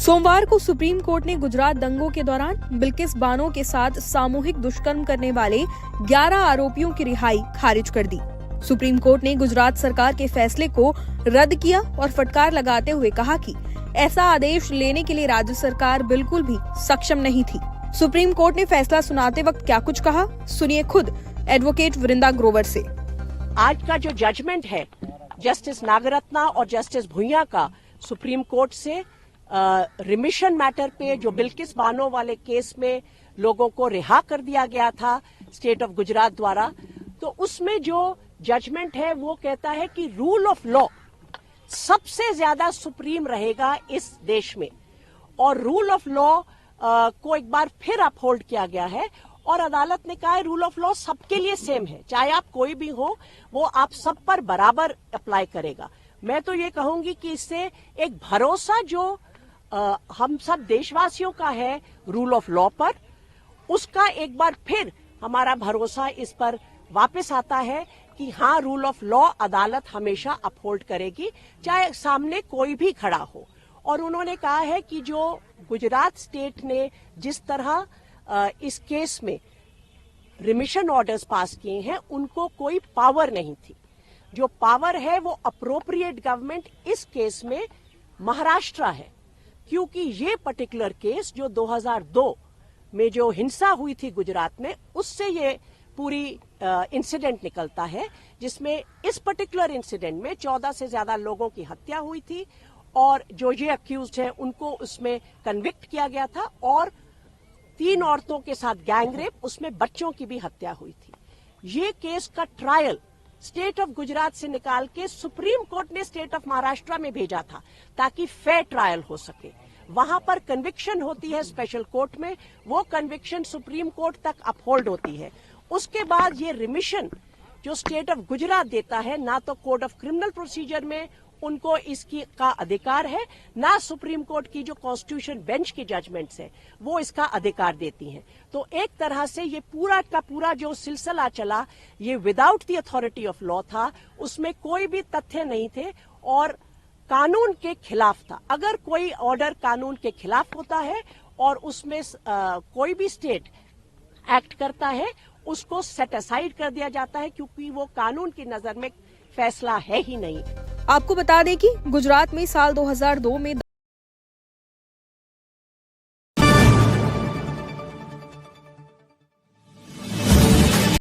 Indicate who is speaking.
Speaker 1: सोमवार को supreme court ने गुजरात दंगों के दौरान बिल्किस बानो के साथ सामूहिक दुष्कर्म करने वाले 11 आरोपियों की रिहाई खारिज कर दी। सुप्रीम कोर्ट ने गुजरात सरकार के फैसले को रद्द किया और फटकार लगाते हुए कहा कि ऐसा आदेश लेने के लिए राज्य सरकार बिल्कुल भी सक्षम नहीं थी। सुप्रीम कोर्ट ने फैसला सुनाते वक्त क्या कुछ कहा, सुनिए खुद एडवोकेट वृंदा ग्रोवर से।
Speaker 2: आज का जो जजमेंट है जस्टिस नागरत्ना और जस्टिस भुइयां का सुप्रीम कोर्ट से रिमिशन मैटर पे जो बिल्किस बानो वाले केस में लोगों को रिहा कर दिया गया था स्टेट ऑफ गुजरात द्वारा, तो उसमें जो जजमेंट है वो कहता है कि रूल ऑफ लॉ सबसे ज्यादा सुप्रीम रहेगा इस देश में, और रूल ऑफ लॉ को एक बार फिर अपहोल्ड किया गया है। और अदालत ने कहा है रूल ऑफ लॉ सबके लिए सेम है, चाहे आप कोई भी हो, वो आप सब पर बराबर अप्लाई करेगा। मैं तो ये कहूंगी कि इससे एक भरोसा जो हम सब देशवासियों का है रूल ऑफ लॉ पर, उसका एक बार फिर हमारा भरोसा इस पर वापस आता है कि हाँ, रूल ऑफ लॉ अदालत हमेशा अपहोल्ड करेगी, चाहे सामने कोई भी खड़ा हो। और उन्होंने कहा है कि जो गुजरात स्टेट ने जिस तरह इस केस में रिमिशन ऑर्डर्स पास किए हैं, उनको कोई पावर नहीं थी। जो पावर है वो अप्रोप्रिएट गवर्नमेंट इस केस में महाराष्ट्र है, क्योंकि ये पर्टिकुलर केस जो 2002 में जो हिंसा हुई थी गुजरात में, उससे ये पूरी इंसिडेंट निकलता है, जिसमें इस पर्टिकुलर इंसिडेंट में 14 से ज्यादा लोगों की हत्या हुई थी और जो ये अक्यूज्ड हैं उनको उसमें कन्विक्ट किया गया था, और 3 औरतों के साथ गैंग रेप, उसमें बच्चों की भी हत्या हुई थी। ये केस का ट्रायल स्टेट ऑफ गुजरात से निकाल के सुप्रीम कोर्ट ने स्टेट ऑफ महाराष्ट्र में भेजा था ताकि फेयर ट्रायल हो सके। वहां पर कन्विक्शन होती है स्पेशल कोर्ट में, वो कन्विक्शन सुप्रीम कोर्ट तक अपहोल्ड होती है। उसके बाद ये रिमिशन जो स्टेट ऑफ गुजरात देता है, ना तो कोड ऑफ क्रिमिनल प्रोसीजर में उनको इसकी का अधिकार है, ना सुप्रीम कोर्ट की जो कॉन्स्टिट्यूशन बेंच की जजमेंट्स है वो इसका अधिकार देती हैं। तो एक तरह से ये पूरा का पूरा जो सिलसिला चला, ये without the authority of law था, उसमें कोई भी तथ्य नहीं थे और कानून के खिलाफ था। अगर कोई ऑर्डर कानून के खिलाफ होता है और उसमें कोई भी स्टेट एक्ट करता है, उसको सेट असाइड कर दिया जाता है, क्योंकि वो कानून की नजर में फैसला है ही नहीं।
Speaker 1: आपको बता दें कि गुजरात में साल 2002 में